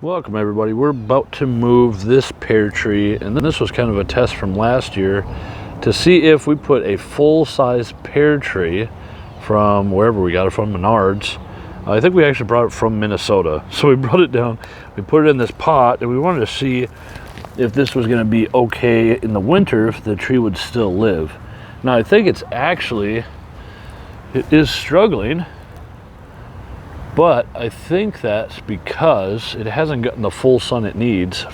Welcome everybody. We're about to move this pear tree, and then this was kind of a test from last year to see if we put a full-size pear tree from wherever we got it from, Menards. I think we actually brought it from Minnesota. So we brought it down, we put it in this pot, and we wanted to see if this was going to be okay in the winter, if the tree would still live. Now I think it is struggling, but I think that's because it hasn't gotten the full sun it needs,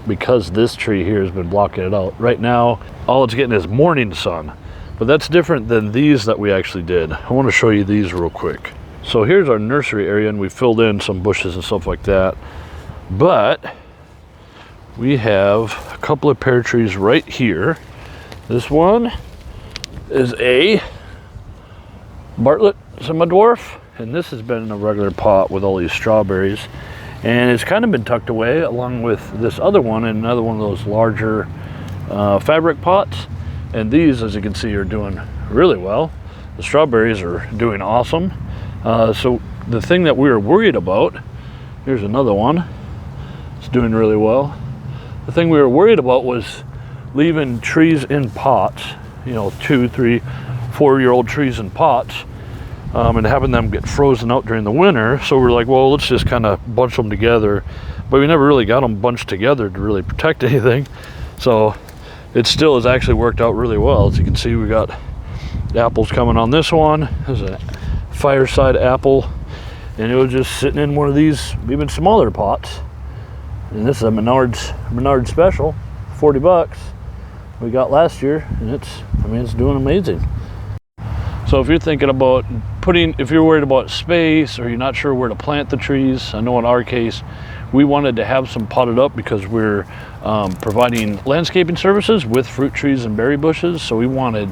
because this tree here has been blocking it out. Right now, all it's getting is morning sun, but that's different than these that we actually did. I want to show you these real quick. So here's our nursery area, and we filled in some bushes and stuff like that, but we have a couple of pear trees right here. This one is a Bartlett semi-dwarf, and this has been in a regular pot with all these strawberries, and it's kind of been tucked away along with this other one and another one of those larger fabric pots. And these, as you can see, are doing really well. The strawberries are doing awesome. So the thing that we were worried about, here's another one, it's doing really well. The thing we were worried about was leaving trees in pots, you know, 2, 3, 4-year-old trees in pots, and having them get frozen out during the winter. So we're like, well, let's just kind of bunch them together, but we never really got them bunched together to really protect anything. So it still has actually worked out really well. As you can see, we got apples coming on this one. There's a fireside apple, and it was just sitting in one of these even smaller pots. And this is a Menards special, 40 bucks. We got last year, and it's doing amazing. So if you're thinking about if you're worried about space, or you're not sure where to plant the trees, I know in our case, we wanted to have some potted up because we're providing landscaping services with fruit trees and berry bushes. So we wanted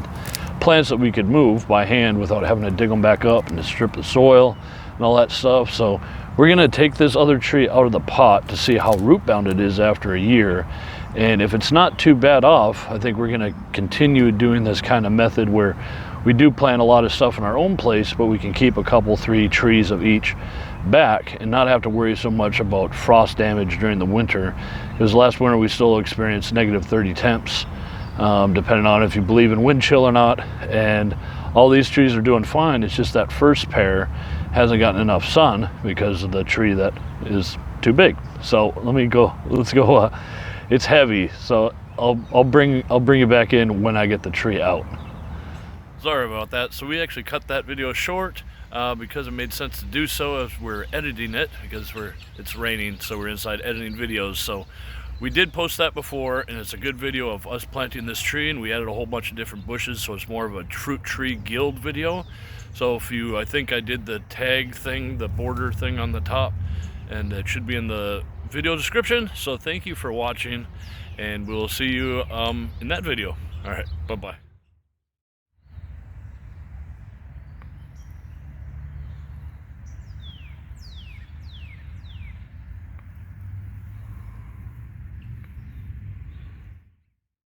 plants that we could move by hand without having to dig them back up and to strip the soil and all that stuff. So we're gonna take this other tree out of the pot to see how root bound it is after a year. And if it's not too bad off, I think we're gonna continue doing this kind of method where we do plant a lot of stuff in our own place, but we can keep a couple, 3 trees of each back and not have to worry so much about frost damage during the winter. Because last winter we still experienced -30 temps, depending on if you believe in wind chill or not. And all these trees are doing fine. It's just that first pair hasn't gotten enough sun because of the tree that is too big. So let's go. It's heavy, so I'll bring you back in when I get the tree out. Sorry about that. So we actually cut that video short because it made sense to do so as we're editing it, because it's raining, so we're inside editing videos. So we did post that before, and it's a good video of us planting this tree, and we added a whole bunch of different bushes, so it's more of a fruit tree guild video. So I think I did the tag thing, the border thing on the top, and it should be in the video description. So thank you for watching, and we'll see you in that video. All right, bye-bye.